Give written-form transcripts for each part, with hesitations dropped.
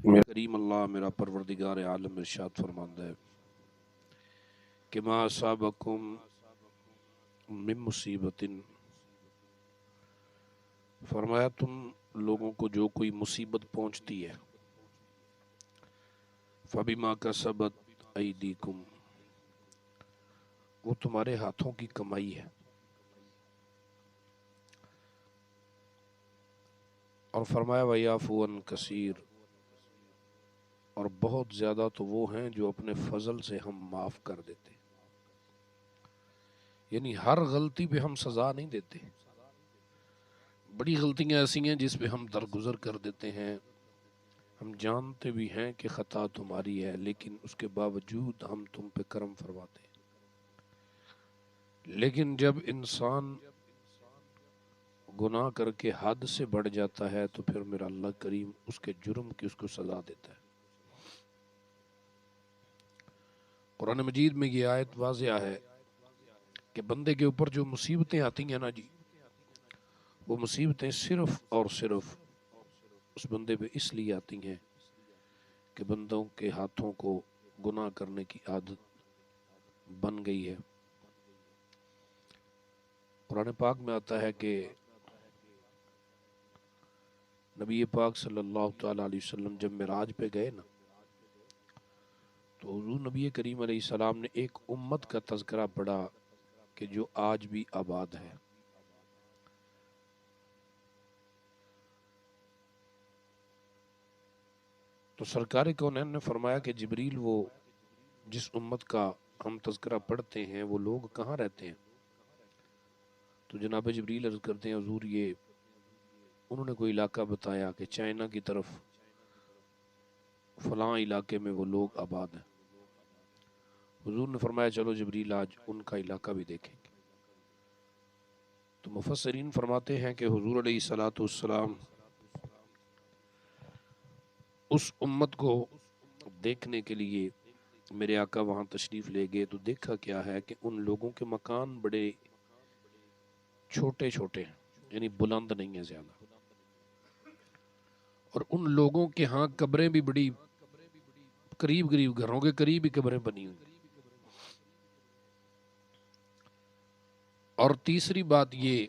میرا کریم اللہ میرا پروردگار عالم ارشاد فرماتا ہے کہ ما اصابکم من مصیبت، فرمایا تم لوگوں کو جو کوئی مصیبت پہنچتی ہے، فبما کسبت ایدیکم، وہ تمہارے ہاتھوں کی کمائی ہے، اور فرمایا وَيَعْفُو عَنْ کثیر، اور بہت زیادہ تو وہ ہیں جو اپنے فضل سے ہم معاف کر دیتے، یعنی ہر غلطی پہ ہم سزا نہیں دیتے، بڑی غلطیاں ایسی ہیں جس پہ ہم درگزر کر دیتے ہیں، ہم جانتے بھی ہیں کہ خطا تمہاری ہے لیکن اس کے باوجود ہم تم پہ کرم فرماتے ہیں۔ لیکن جب انسان گناہ کر کے حد سے بڑھ جاتا ہے تو پھر میرا اللہ کریم اس کے جرم کی اس کو سزا دیتا ہے۔ قرآن مجید میں یہ آیت واضح ہے کہ بندے کے اوپر جو مصیبتیں آتی ہیں نا جی، وہ مصیبتیں صرف اور صرف اس بندے پہ اس لیے آتی ہیں کہ بندوں کے ہاتھوں کو گناہ کرنے کی عادت بن گئی ہے۔ قرآن پاک میں آتا ہے کہ نبی پاک صلی اللہ تعالیٰ علیہ وسلم جب معراج پہ گئے نا، تو حضور نبی کریم علیہ السلام نے ایک امت کا تذکرہ پڑھا کہ جو آج بھی آباد ہے۔ تو سرکار کونین نے فرمایا کہ جبریل، وہ جس امت کا ہم تذکرہ پڑھتے ہیں وہ لوگ کہاں رہتے ہیں؟ تو جناب جبریل عرض کرتے ہیں حضور یہ انہوں نے کوئی علاقہ بتایا کہ چائنا کی طرف فلاں علاقے میں وہ لوگ آباد ہیں۔ حضور نے فرمایا چلو جبریل آج ان کا علاقہ بھی دیکھیں گے۔ تو مفسرین فرماتے ہیں کہ حضور علیہ الصلوۃ والسلام اس امت کو دیکھنے کے لیے میرے آقا وہاں تشریف لے گئے، تو دیکھا کیا ہے کہ ان لوگوں کے مکان بڑے چھوٹے چھوٹے ہیں، یعنی بلند نہیں ہیں زیادہ، اور ان لوگوں کے ہاں قبریں بھی بڑی قریب قریب، گھروں کے قریب ہی قبریں بنی ہوئی۔ اور تیسری بات یہ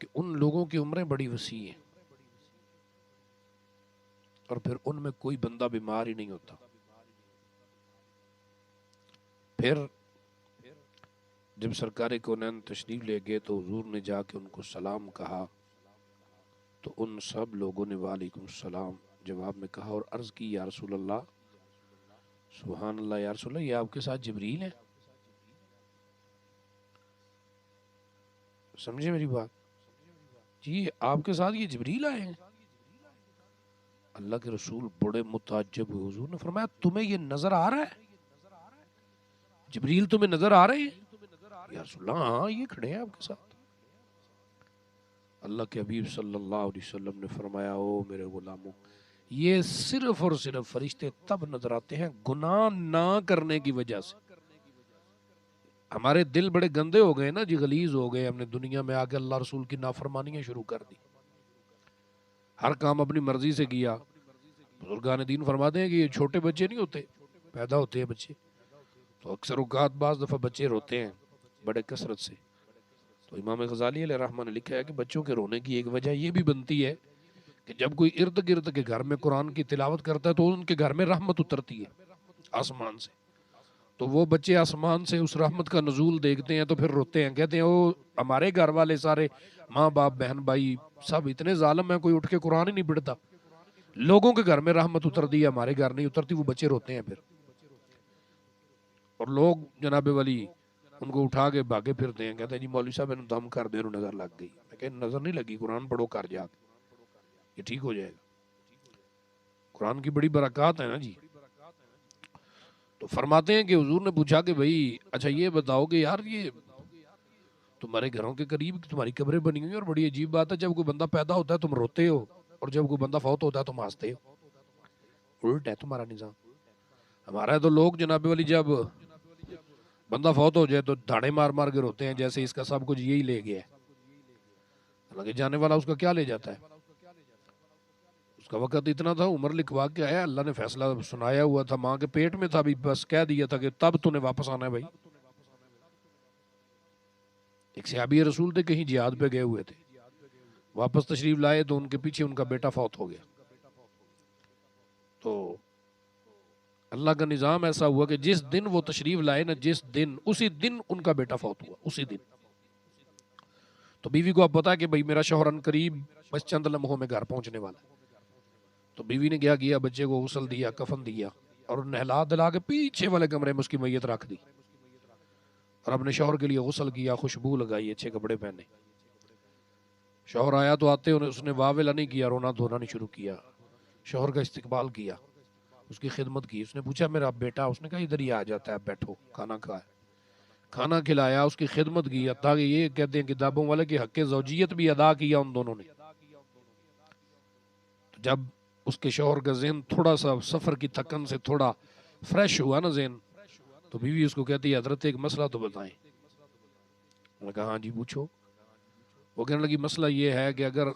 کہ ان لوگوں کی عمریں بڑی وسیع ہیں، اور پھر ان میں کوئی بندہ بیمار ہی نہیں ہوتا۔ پھر جب سرکار کونین تشریف لے گئے تو حضور نے جا کے ان کو سلام کہا، تو ان سب لوگوں نے وعلیکم السلام جواب میں کہا، اور عرض کی یا رسول اللہ، سبحان اللہ یا رسول اللہ، یہ آپ کے ساتھ جبریل ہیں؟ سمجھے میری بات؟ جی آپ کے ساتھ یہ جبریل آئے ہیں؟ اللہ کے رسول بڑے متعجب ہوئے۔ حضور نے فرمایا تمہیں یہ نظر آ رہا ہے؟ جبریل تمہیں نظر آ رہے ہیں؟ یا رسول اللہ ہاں یہ کھڑے ہیں آپ کے ساتھ۔ اللہ کے حبیب صلی اللہ علیہ وسلم نے فرمایا او میرے غلاموں، یہ صرف اور صرف فرشتے تب نظر آتے ہیں گناہ نہ کرنے کی وجہ سے۔ ہمارے دل بڑے گندے ہو گئے نا جی، غلیظ ہو گئے، ہم نے دنیا میں آ کے اللہ رسول کی نافرمانیاں شروع کر دی، ہر کام اپنی مرضی سے کیا۔ بزرگان دین فرماتے ہیں کہ یہ چھوٹے بچے نہیں ہوتے، پیدا ہوتے ہیں بچے تو اکثر اوقات بعض دفعہ بچے روتے ہیں بڑے کثرت سے، تو امام غزالی علیہ رحمہ نے لکھا ہے کہ بچوں کے رونے کی ایک وجہ یہ بھی بنتی ہے کہ جب کوئی ارد گرد کے گھر میں قرآن کی تلاوت کرتا ہے تو ان کے گھر میں رحمت اترتی ہے آسمان سے، تو وہ بچے آسمان سے اس رحمت کا نزول دیکھتے ہیں تو پھر روتے ہیں، کہتے ہیں او ہمارے گھر والے سارے ماں باپ بہن بھائی سب اتنے ظالم ہیں، کوئی اٹھ کے قرآن ہی نہیں پڑھتا، لوگوں کے گھر میں رحمت اتر دی ہے ہمارے گھر نہیں اترتی، وہ بچے روتے ہیں پھر، اور لوگ جناب ولی ان کو اٹھا کے بھاگے پھرتے ہیں، کہتے ہیں جی مولوی صاحب انہوں دم کر دے، انہوں نظر لگ گئی۔ میں کہ نظر نہیں لگی، قرآن پڑھو کر جا کے، یہ ٹھیک ہو جائے گا۔ قرآن کی بڑی برکات ہے نا جی۔ تو فرماتے ہیں کہ حضور نے پوچھا کہ بھئی اچھا یہ بتاؤ کہ یار یہ تمہارے گھروں کے قریب تمہاری قبریں بنی ہوئی ہیں، اور بڑی عجیب بات ہے جب کوئی بندہ پیدا ہوتا ہے تم روتے ہو، اور جب کوئی بندہ فوت ہوتا ہے تم ہنستے ہو، الٹ ہے تمہارا نظام۔ ہمارا تو لوگ جناب والی جب بندہ فوت ہو جائے تو دھاڑے مار مار کے روتے ہیں جیسے اس کا سب کچھ یہی لے گیا ہے، حالانکہ جانے والا اس کا کیا لے جاتا ہے؟ اس کا وقت اتنا تھا، عمر لکھوا کے آیا، اللہ نے فیصلہ سنایا ہوا تھا، ماں کے پیٹ میں تھا، بھی بس کہہ دیا تھا کہ تب تو نے واپس آنا ہے بھائی۔ ایک صحابی رسول تھے، کہیں جہاد پہ گئے ہوئے تھے، واپس تشریف لائے تو ان کے پیچھے ان کا بیٹا فوت ہو گیا۔ تو اللہ کا نظام ایسا ہوا کہ جس دن وہ تشریف لائے نا، جس دن، اسی دن ان کا بیٹا فوت ہوا، اسی دن۔ تو بیوی کو اب پتا کہ بھائی میرا شوہر ان قریب بس چند لمحوں میں گھر پہنچنے والا ہے۔ تو بیوی نے کیا کیا، بچے کو غسل دیا، کفن دیا، اور نہلا دلا کے پیچھے والے کمرے میں اس کی میت رکھ دی، اور اپنے شوہر کے لیے غسل کیا، خوشبو لگائی، اچھے کپڑے پہنے۔ شوہر آیا تو آتے اس نے واہ ویلا نہیں کیا، رونا دھونا نہیں شروع کیا، شوہر کا استقبال کیا، اس کی خدمت کی۔ اس نے پوچھا میرا بیٹا، اس نے کہا ادھر ہی آ جاتا ہے، بیٹھو، کھانا کھائے، کھانا کھلایا، اس کی خدمت کی، حتیٰ کہ یہ کہتے ہیں کتابوں والے کہ حق زوجیت بھی ادا کیا ان دونوں نے۔ تو جب اس کے شوہر کا ذہن تھوڑا سا سفر کی تھکن سے تھوڑا فریش ہوا نا ذہن، تو بیوی اس کو کہتی ہے حضرت ایک مسئلہ تو بتائیں۔ انہوں نے کہا ہاں جی پوچھو۔ وہ کہنے لگی مسئلہ یہ ہے کہ اگر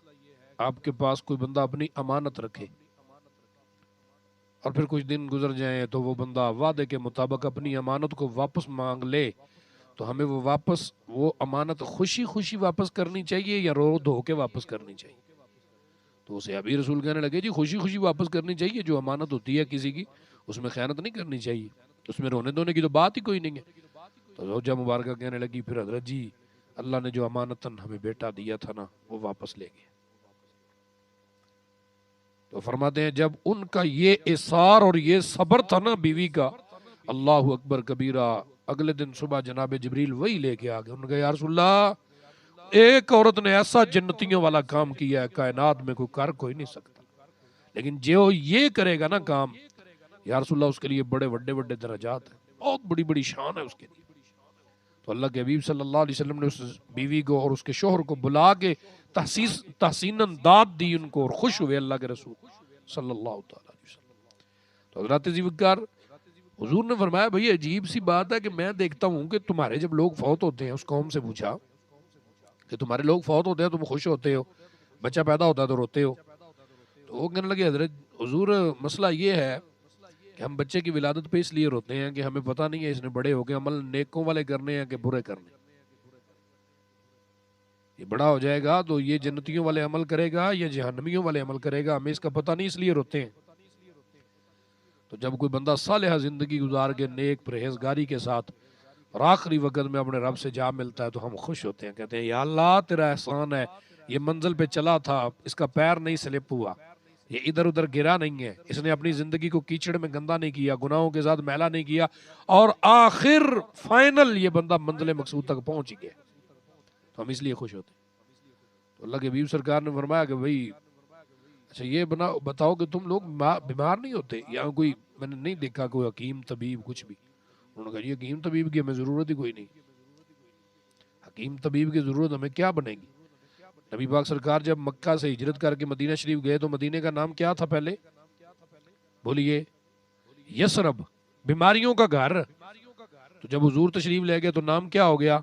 آپ کے پاس کوئی بندہ اپنی امانت رکھے اور پھر کچھ دن گزر جائیں تو وہ بندہ وعدے کے مطابق اپنی امانت کو واپس مانگ لے، تو ہمیں وہ امانت خوشی خوشی واپس کرنی چاہیے یا رو دھو کے واپس کرنی چاہیے؟ تو اسے ابھی رسول کہنے لگے جی خوشی خوشی واپس کرنی چاہیے، جو امانت ہوتی ہے کسی کی اس میں خیانت نہیں کرنی چاہیے، اس میں رونے دھونے کی تو بات ہی کوئی نہیں ہے۔ تو زوجہ مبارکہ کہنے لگی پھر حضرت جی اللہ نے جو امانتاً ہمیں بیٹا دیا تھا نا وہ واپس لے گئے۔ تو فرماتے ہیں جب ان کا یہ اصرار اور یہ صبر تھا نا بیوی کا، اللہ اکبر کبیرہ، اگلے دن صبح جناب جبریل وہی لے کے آگئے۔ انہوں نے کہا یا رسول اللہ ایک عورت نے ایسا جنتیوں والا کام کیا ہے کائنات میں کوئی نہیں سکتا، لیکن جو یہ کرے گا نا کام، یا رسول اللہ اس کے لیے بڑے بڑے بڑے درجات ہیں، بہت بڑی بڑی شان ہے اس کے لیے۔ تو اللہ کے حبیب صلی اللہ علیہ وسلم نے اس بیوی کو اور اس کے شوہر کو بلا کے تحسیناً داد دی ان کو، اور خوش ہوئے اللہ کے رسول صلی اللہ تعالی علیہ وسلم۔ تو حضرات ذیوالفقار حضور نے فرمایا بھئی عجیب سی بات ہے کہ میں دیکھتا ہوں کہ تمہارے جب لوگ فوت ہوتے ہیں، اس قوم سے پوچھا کہ تمہارے لوگ فوت ہوتے ہیں تم خوش ہوتے ہو، بچہ پیدا ہوتا ہے تو روتے ہو؟ تو وہ کہنے لگے حضرت حضور مسئلہ یہ ہے کہ ہم بچے کی ولادت پہ اس لیے روتے ہیں کہ ہمیں پتہ نہیں ہے اس نے بڑے ہو کے عمل نیکوں والے کرنے ہیں کہ برے کرنے، یہ بڑا ہو جائے گا تو یہ جنتیوں والے عمل کرے گا یا جہنمیوں والے عمل کرے گا، ہمیں اس کا پتہ نہیں، اس لیے روتے ہیں۔ تو جب کوئی بندہ صالحہ زندگی گزار کے نیک پرہیزگاری کے ساتھ اور آخری وقت میں اپنے رب سے جا ملتا ہے تو ہم خوش ہوتے ہیں، کہتے ہیں یا اللہ تیرا احسان ہے، یہ منزل پہ چلا تھا، اس کا پیر نہیں سلپ ہوا، یہ ادھر ادھر گرا نہیں ہے، اس نے اپنی زندگی کو کیچڑ میں گندا نہیں کیا، گناہوں کے ساتھ میلا نہیں کیا، اور آخر فائنل یہ بندہ منزل مقصود تک پہنچ گیا، تو ہم اس لیے خوش ہوتے ہیں۔ تو اللہ کے حبیب سرکار نے فرمایا کہ بھئی اچھا یہ بتاؤ کہ تم لوگ بیمار نہیں ہوتے، یا کوئی میں نے نہیں دیکھا کوئی حکیم طبیب کچھ بھی؟ انہوں نے کہا یہ حکیم طبیب کی ہمیں ضرورت ہی کوئی نہیں، حکیم طبیب کی ضرورت ہمیں کیا بنے گی؟ نبی پاک سرکار جب مکہ سے ہجرت کر کے مدینہ شریف گئے تو مدینہ کا نام کیا تھا پہلے؟ بولیے، یثرب، بیماریوں کا گھر۔ تو جب حضور تشریف لے گئے تو نام کیا ہو گیا؟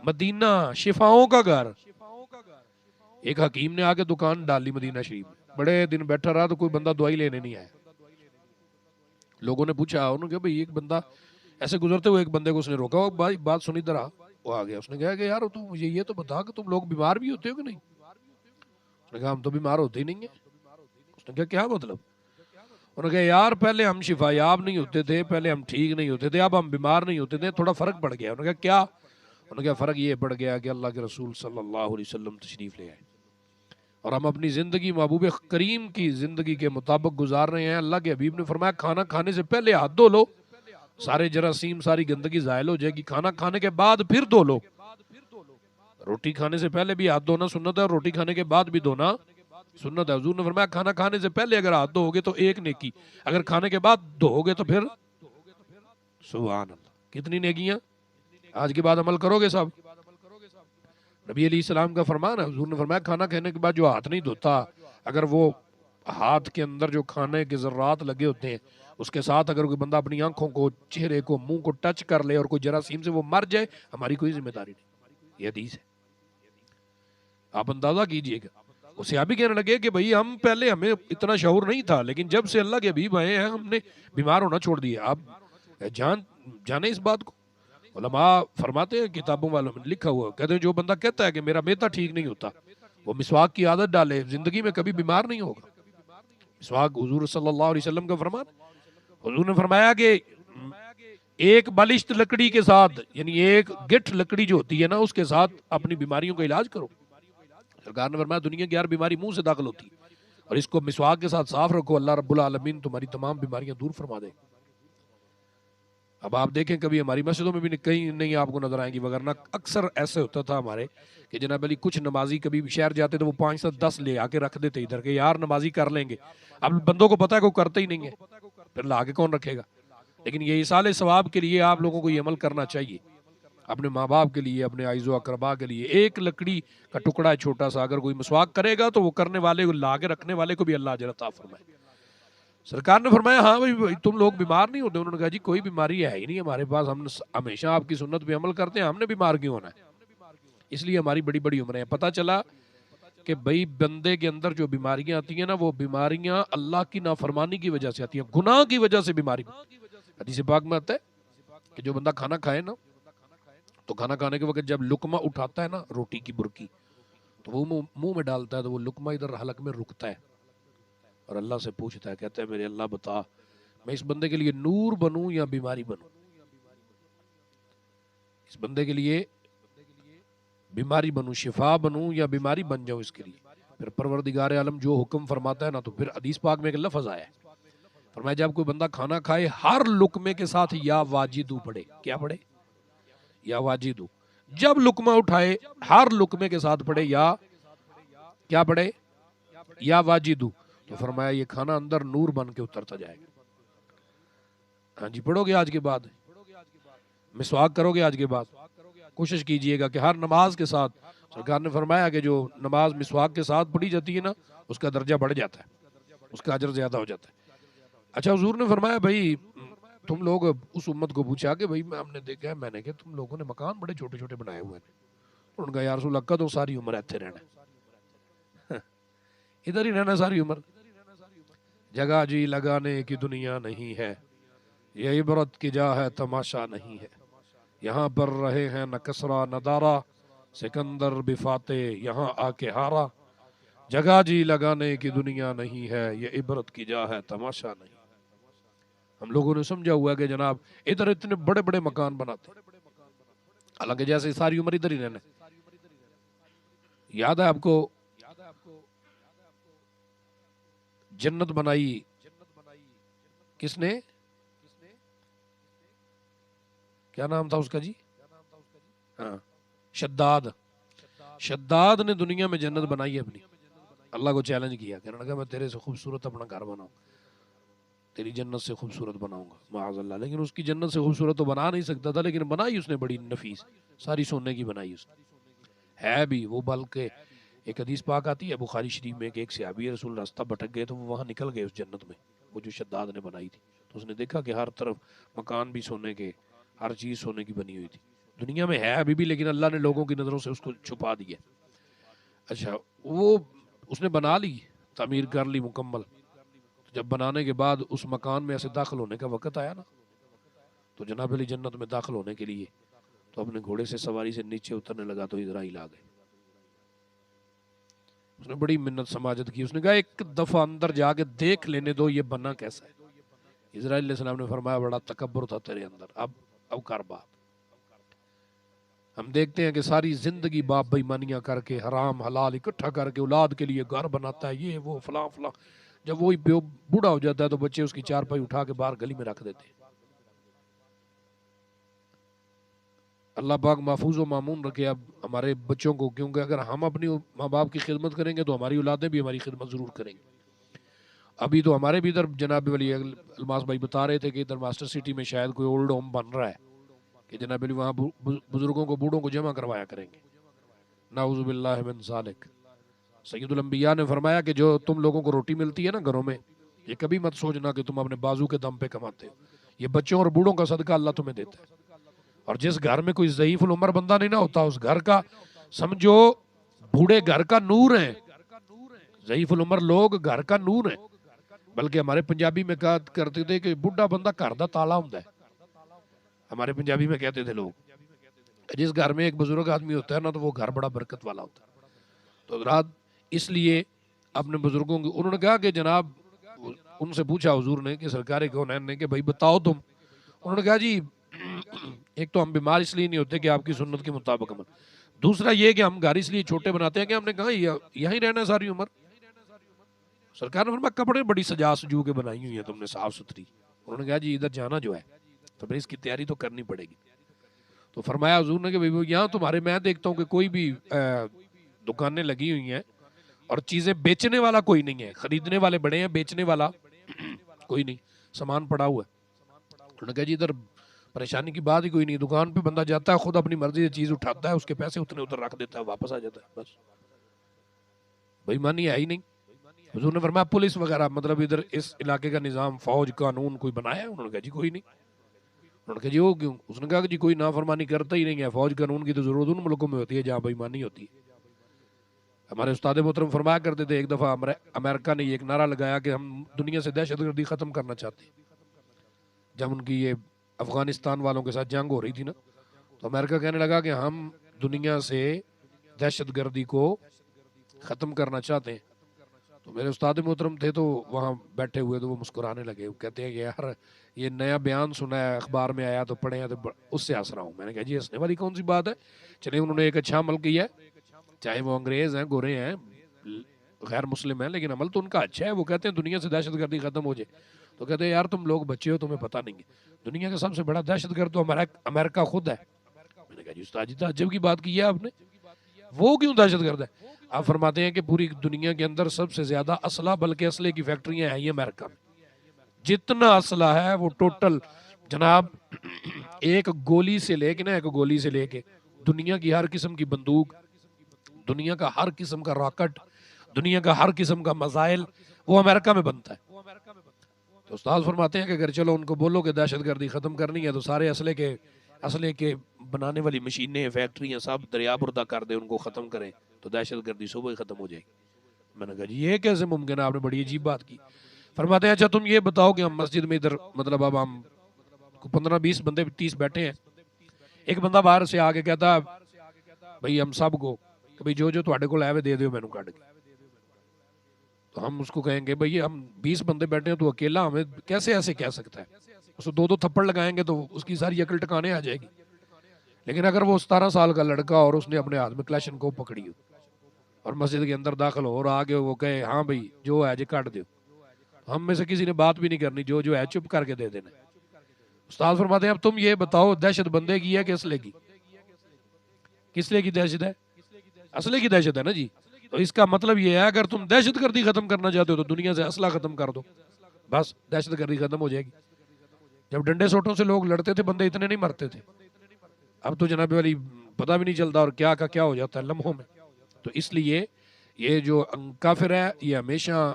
مدینہ، شفاؤں کا گھر۔ ایک حکیم نے آ کے دکان ڈالی مدینہ شریف میں، بڑے دن بیٹھا رہا تو کوئی بندہ دوائی لینے نہیں آیا۔ لوگوں نے پوچھا، انہوں نے کہا بھئی ایک بندہ ایسے گزرتے ہوئے ایک بندے کو اس نے روکا، وہ بات سنی طرح وہ آ گیا، اس نے کہا کہ یار تو مجھے یہ تو بتا کہ تم لوگ بیمار بھی ہوتے ہو کہ نہیں؟ اس نے کہا ہم تو بیمار ہوتے ہی نہیں ہیں۔ اس نے کہا کیا مطلب؟ انہوں نے کہا یار پہلے ہم شفا یاب نہیں ہوتے تھے، پہلے ہم ٹھیک نہیں ہوتے تھے، اب ہم بیمار نہیں ہوتے تھے، تھوڑا فرق پڑ گیا۔ انہوں نے کہا کیا؟ انہوں نے کہا فرق یہ پڑ گیا کہ اللہ کے رسول صلی اللہ علیہ وسلم تشریف لے آئے اور ہم اپنی زندگی محبوب کریم کی زندگی کے مطابق گزار رہے ہیں۔ اللہ کے حبیب نے فرمایا کھانا کھانے سے پہلے ہاتھ دھو لو، سارے جراثیم ساری گندگی زائل ہو جائے گی، کھانا کھانے کے بعد پھر دھو لو۔ روٹی کھانے سے پہلے بھی ہاتھ دھونا سنت ہے اور روٹی کھانے کے بعد بھی دھونا سنت ہے۔ حضور نے فرمایا کھانا کھانے سے پہلے اگر ہاتھ دھو گے تو ایک نیکی، اگر کھانے کے بعد دھو گے تو پھر سبحان اللہ کتنی نیکیاں۔ آج کے بعد عمل کرو گے سب؟ نبی علیہ السلام کا فرمان ہے، حضور نے فرمایا کھانا کھانے کے بعد جو ہاتھ نہیں دھوتا، اگر وہ ہاتھ کے اندر جو کھانے کے ذرات لگے ہوتے ہیں اس کے ساتھ اگر کوئی بندہ اپنی آنکھوں کو، چہرے کو، منہ کو ٹچ کر لے اور کوئی جراثیم سے وہ مر جائے، ہماری کوئی ذمہ داری نہیں۔ یہ حدیث ہے، آپ اندازہ کیجئے گا۔ صحابی کہنے لگے کہ بھئی ہم پہلے ہمیں اتنا شعور نہیں تھا، لیکن جب سے اللہ کے حبیب آئے ہیں ہم نے بیمار ہونا چھوڑ دیا. آپ جانے اس بات کو. علماء فرماتے ہیں کتابوں والوں میں لکھا ہوا، کہتے ہیں جو بندہ کہتا ہے کہ میرا میتا ٹھیک نہیں ہوتا، وہ مسواک کی عادت ڈالے، زندگی میں کبھی بیمار نہیں ہوگا. مسواک حضور صلی اللہ علیہ وسلم کا فرمان. حضور نے فرمایا کہ ایک بالشت لکڑی کے ساتھ، یعنی ایک گٹھ لکڑی جو ہوتی ہے نا، اس کے ساتھ اپنی بیماریوں کا علاج کرو. سرکار نے فرمایا دنیا کی ہر بیماری منہ سے داخل ہوتی ہے، اور اس کو مسواک کے ساتھ صاف رکھو، اللہ رب العالمین تمہاری تمام بیماریاں دور فرما دے. اب آپ دیکھیں کبھی ہماری مسجدوں میں بھی کہیں نہیں آپ کو نظر آئیں گی، وگرنہ اکثر ایسے ہوتا تھا ہمارے کہ جناب علی کچھ نمازی کبھی شہر جاتے تو وہ 5 سے 10 لے آ کے رکھ دیتے ادھر کہ یار نمازی کر لیں گے. اب بندوں کو پتا ہے کہ وہ کرتے ہی نہیں ہے، پھر لا کے کون رکھے گا. لیکن یہ ایصال ثواب کے لیے آپ لوگوں کو یہ عمل کرنا چاہیے، اپنے ماں باپ کے لیے، اپنے عائز و اقربا کے لیے. ایک لکڑی کا ٹکڑا ہے چھوٹا سا، اگر کوئی مسواک کرے گا تو وہ کرنے والے کو، لا کے رکھنے والے کو بھی اللہ اجر عطا فرمائے. سرکار نے فرمایا ہاں بھائی تم لوگ بیمار نہیں ہوتے. انہوں نے کہا جی کوئی بیماری ہے ہی نہیں ہمارے پاس، ہم ہمیشہ آپ کی سنت پہ عمل کرتے ہیں، ہم نے بیمار کیوں ہونا ہے؟ اس لیے ہماری بڑی بڑی عمریں ہیں. پتہ چلا کہ بھئی بندے کے اندر جو بیماریاں آتی ہیں نا، وہ بیماریاں اللہ کی نافرمانی کی وجہ سے آتی ہیں، گناہ کی وجہ سے بیماری. حدیث پاک میں آتا ہے کہ جو بندہ کھانا کھائے نا، تو کھانا کھانے کے وقت جب لقمہ اٹھاتا ہے نا روٹی کی برکی، تو وہ منہ میں ڈالتا ہے تو وہ لقمہ ادھر حلق میں رکتا ہے اور اللہ سے پوچھتا ہے، کہتا ہے میرے اللہ بتا میں اس بندے کے لیے نور بنوں یا بیماری بنوں؟ اس بندے کے لیے بیماری بنوں، شفا بنوں یا بیماری بن جاؤں اس کے لیے؟ پھر پروردگار عالم جو حکم فرماتا ہے نا، تو پھر حدیث پاک میں ایک لفظ آیا ہے، فرمایا جب کوئی بندہ کھانا کھائے ہر لقمے کے ساتھ یا واجدو پڑھے. کیا پڑھے؟ یا واجدو. جب لقمہ اٹھائے ہر لقمے کے ساتھ پڑھے یا کیا پڑھے؟ یا واجدو. تو فرمایا یہ کھانا اندر نور بن کے اترتا جائے گا. ہاں جی پڑھو گے آج کے بعد، مسواک کرو گے آج کے بعد، کوشش کیجئے گا کہ ہر نماز کے ساتھ. سرکار نے فرمایا کہ جو نماز مسواک کے ساتھ پڑھی جاتی ہے نا، اس کا درجہ بڑھ جاتا ہے، اس کا اجر زیادہ ہو جاتا ہے. اچھا حضور نے فرمایا بھائی تم لوگ اس امت کو پوچھا کہ بھائی ہم نے دیکھا ہے، میں نے کہ تم لوگوں نے مکان بڑے چھوٹے چھوٹے بنائے ہوئے ہیں. تو ان کا یا رسول اللہ کدوں ساری عمر ایتھے رہنا، ادھر ہی رہنا ساری عمر. جگہ جی لگانے کی دنیا نہیں ہے، یہ عبرت کی جا ہے تماشا نہیں ہے. یہاں پر رہے ہیں نہ کسرا نہ دارا، سکندر بھی فاتح یہاں آ کے ہارا. جگہ جی لگانے کی دنیا نہیں ہے، یہ عبرت کی جا ہے تماشا نہیں. ہم لوگوں نے سمجھا ہوا ہے کہ جناب ادھر اتنے بڑے بڑے مکان بناتے، حالانکہ جیسے ساری عمر ادھر ہی رہنا. یاد ہے آپ کو جنت بنائی کس نے؟ کیا نام تھا اس کا جی؟ ہاں شداد. شداد نے دنیا میں جنت بنائی ہے اپنی. اللہ کو چیلنج کیا، کہنے لگا میں تیرے سے خوبصورت اپنا گھر بناؤں، تیری جنت سے خوبصورت بناؤں گا معاذ اللہ. لیکن اس کی جنت سے خوبصورت تو بنا نہیں سکتا تھا، لیکن بنائی اس نے بڑی نفیس، ساری سونے کی بنائی اس نے. ہے بھی وہ، بلکہ ایک حدیث پاک آتی ہے بخاری شریف میں کہ ایک صحابی رسول راستہ بھٹک گئے تو وہ وہاں نکل گئے اس جنت میں، وہ جو شداد نے بنائی تھی. تو اس نے دیکھا کہ ہر طرف مکان بھی سونے کے، ہر چیز سونے کی بنی ہوئی تھی. دنیا میں ہے ابھی بھی، لیکن اللہ نے لوگوں کی نظروں سے اس کو چھپا دیا. اچھا وہ اس نے بنا لی، تعمیر کر لی مکمل. جب بنانے کے بعد اس مکان میں ایسے داخل ہونے کا وقت آیا نا، تو جناب علی جنت میں داخل ہونے کے لیے تو اپنے گھوڑے سے سواری سے نیچے اترنے لگا تو اسرائیل آ گئے. اس نے بڑی منت سماجت کی، اس نے کہا ایک دفعہ اندر جا کے دیکھ لینے دو یہ بنا کیسا ہے. اسرائیل علیہ السلام نے فرمایا بڑا تکبر تھا تیرے اندر، اب کر بات. ہم دیکھتے ہیں کہ ساری زندگی باپ بےایمانیاں کر کے حرام حلال اکٹھا کر کے اولاد کے لیے گھر بناتا ہے، یہ وہ فلاں فلاں. جب وہی بوڑھا ہو جاتا ہے تو بچے اس کی چارپائی اٹھا کے باہر گلی میں رکھ دیتے ہیں. اللہ پاک محفوظ و معمون رکھے اب ہمارے بچوں کو، کیونکہ اگر ہم اپنی ماں باپ کی خدمت کریں گے تو ہماری اولادیں بھی ہماری خدمت ضرور کریں گی. ابھی تو ہمارے بھی ادھر جناب ولی الماس بھائی بتا رہے تھے کہ ادھر ماسٹر سٹی میں شاید کوئی اولڈ ہوم بن رہا ہے کہ جناب علی وہاں بزرگوں کو، بوڑھوں کو جمع کروایا کریں گے. نعوذ باللہ من ذالک. سید الانبیاء نے فرمایا کہ جو تم لوگوں کو روٹی ملتی ہے نا گھروں میں، یہ کبھی مت سوچنا کہ تم اپنے بازو کے دم پہ کماتے ہو، یہ بچوں اور بوڑھوں کا صدقہ اللہ تمہیں دیتا ہے. اور جس گھر میں کوئی ضعیف العمر بندہ نہیں نہ ہوتا، اس گھر کا سمجھو بوڑھے گھر کا نور ہے. ضعیف العمر لوگ گھر کا نور ہیں، بلکہ ہمارے پنجابی میں کہا کرتے تھے کہ بڈھا بندہ گھر دا تالا ہوندا ہے، ہمارے پنجابی میں کہتے تھے لوگ، جس گھر میں ایک بزرگ آدمی ہوتا ہے نا تو وہ گھر بڑا برکت والا ہوتا ہے۔ تو رات اس لیے اپنے بزرگوں کی انہوں نے کہا کہ جناب، ان سے پوچھا حضور نے کہ سرکار کونین نے کہ بھائی بتاؤ تم، انہوں نے کہا جی ایک تو ہم بیمار اس لیے نہیں ہوتے کہ آپ کی سنت کے مطابق عمل، دوسرا یہ کہ ہم گھر اس لیے چھوٹے بناتے ہیں کہ ہم نے کہا یہیں رہنا ہے ساری عمر۔ سرکار نے فرمایا کپڑے بڑی سجا سجو کے بنائی ہوئی ہیں تم نے صاف ستھری، انہوں نے کہا جی ادھر جانا جو ہے تو پھر اس کی تیاری تو کرنی پڑے گی۔ تو فرمایا حضور نے کہ بھائی یہاں تمہارے میں دیکھتا ہوں کہ کوئی بھی دکانیں لگی ہوئی ہیں اور چیزیں بیچنے والا کوئی نہیں ہے، خریدنے والے بڑے ہیں، بیچنے والا کوئی نہیں، سامان پڑا ہوا ہے۔ انہوں نے کہا جی ادھر پریشانی کی بات ہی کوئی نہیں، دکان پہ بندہ جاتا ہے خود اپنی مرضی سے چیز اٹھاتا ہے، اس کے پیسے اتنے ادھر رکھ دیتا ہے، واپس آ جاتا ہے، بس بھائی مانی ہے ہی نہیں۔ حضور نے فرمایا پولیس وغیرہ مطلب ادھر اس علاقے کا نظام فوج قانون کوئی بنایا ہے؟ انہوں نے کہا جی کوئی نہیں۔ انہوں نے کہا جی وہ کیوں؟ اس نے کہا کہ جی کوئی نافرمانی کرتا ہی نہیں ہے، فوج قانون کی تو ضرورت ان ملکوں میں ہوتی ہے جہاں بے ایمانی ہوتی ہے۔ ہمارے استاد محترم فرمایا کرتے تھے ایک دفعہ امریکہ نے یہ ایک نعرہ لگایا کہ ہم دنیا سے دہشت گردی ختم کرنا چاہتے ہیں، جب ان کی یہ افغانستان والوں کے ساتھ جنگ ہو رہی تھی نا، تو امریکہ کہنے لگا کہ ہم دنیا سے دہشت گردی کو ختم کرنا چاہتے ہیں۔ تو میرے استاد محترم تھے تو وہاں بیٹھے ہوئے تو وہ مسکرانے لگے، وہ کہتے ہیں کہ یار یہ نیا بیان سنا ہے اخبار میں آیا تو پڑھے ہیں تو اس سے ہنس رہا ہوں۔ میں نے کہا جی ہنسنے والی کون سی بات ہے، چلے انہوں نے ایک اچھا عمل کیا ہے، چاہے وہ انگریز ہیں، گورے ہیں، غیر مسلم ہیں، لیکن عمل تو ان کا اچھا ہے۔ وہ کہتے ہیں دنیا سے دہشت گردی ختم ہو جائے، تو کہتے ہیں یار تم لوگ بچے ہو، تمہیں پتہ نہیں ہے دنیا کا سب سے بڑا دہشت گرد تو امریکہ خود ہے۔ میں نے کہا جی استاد جی تعجب کی بات کی ہے آپ نے، وہ کیوں دہشت گرد ہے؟ آپ فرماتے ہیں کہ پوری دنیا کے اندر سب سے زیادہ اسلحہ بلکہ اسلحے کی فیکٹریاں ہیں یہ امریکہ میں، جتنا اسلحہ ہے وہ ٹوٹل جناب ایک گولی سے لے کے نا، ایک گولی سے لے کے دنیا کی ہر قسم کی بندوق، دنیا کا ہر قسم کا راکٹ، دنیا کا ہر قسم کا میزائل وہ امریکہ میں بنتا ہے۔ تو استاد فرماتے ہیں کہ اگر چلو ان کو بولو کہ دہشت گردی ختم کرنی ہے تو سارے اسلحے کے بنانے والی مشینیں، فیکٹریاں سب دریا بردہ کر دیں، ان کو ختم کریں تو دہشت گردی صبح ہی ختم ہو جائے گی۔ میں نے کہا جی یہ کیسے ممکن ہے، آپ نے بڑی عجیب بات کی۔ فرماتے ہیں اچھا تم یہ بتاؤ کہ ہم مسجد میں ادھر مطلب اب ہم 15-20 بندے 30 بیٹھے ہیں، ایک بندہ باہر سے آ کے کہتا بھئی ہم سب کو کہ بھئی جو تواڈے کول ہے دے دیو مینوں کڈ کے، تو ہم اس کو کہیں گے بھئی ہم 20 بندے بیٹھے ہیں تو اکیلا ہمیں کیسے ایسے کہہ سکتا ہے، اس کو 2 تھپڑ لگائیں گے تو اس کی ساری عقل ٹکانے آ جائے گی۔ لیکن اگر وہ 17 سال کا لڑکا اور اس نے اپنے ہاتھ میں کلاشن کو پکڑی ہو اور مسجد کے اندر داخل ہو اور آگے وہ کہے ہاں بھئی جو ہے جی کاٹ دیو، ہم میں سے کسی نے بات بھی نہیں کرنی، جو ہے چپ کر کے دے دینا۔ استاد فرماتے ہیں اب تم یہ بتاؤ دہشت بندے کی ہے کہ اسلحے کی؟ کس لیے کی دہشت ہے؟ اسلحے کی دہشت ہے نا جی۔ تو اس کا مطلب یہ ہے اگر تم دہشت گردی ختم کرنا چاہتے ہو تو دنیا سے اسلحہ ختم کر دو، بس دہشت گردی ختم ہو جائے گی۔ جب ڈنڈے سوٹوں سے لوگ لڑتے تھے بندے اتنے نہیں مرتے تھے، اب تو جناب والی پتہ بھی نہیں چلتا اور کیا کا کیا ہو جاتا ہے لمحوں میں۔ تو اس لیے یہ جو کافر ہے یہ ہمیشہ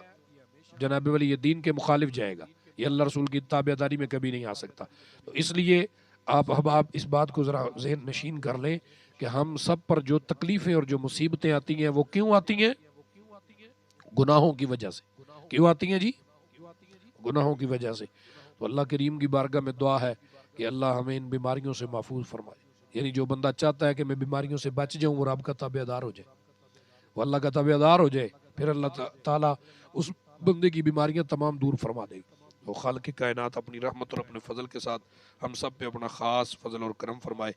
جناب والی یہ دین کے مخالف جائے گا، یہ اللہ رسول کی تابعداری میں کبھی نہیں آ سکتا۔ تو اس لیے آپ اس بات کو ذرا ذہن نشین کر لیں کہ ہم سب پر جو تکلیفیں اور جو مصیبتیں آتی ہیں وہ کیوں آتی ہیں؟ گناہوں کی وجہ سے۔ کیوں آتی ہیں جی؟ گناہوں کی وجہ سے۔ تو اللہ کریم کی بارگاہ میں دعا ہے کہ اللہ ہمیں ان بیماریوں سے محفوظ فرمائے، یعنی جو بندہ چاہتا ہے کہ میں بیماریوں سے بچ جاؤں وہ رب کا تابعدار ہو جائے، وہ اللہ کا تابعدار ہو جائے، پھر اللہ تعالیٰ اس بندے کی بیماریاں تمام دور فرما دے گی۔ وہ خالق کائنات اپنی رحمت اور اپنے فضل کے ساتھ ہم سب پہ اپنا خاص فضل اور کرم فرمائے۔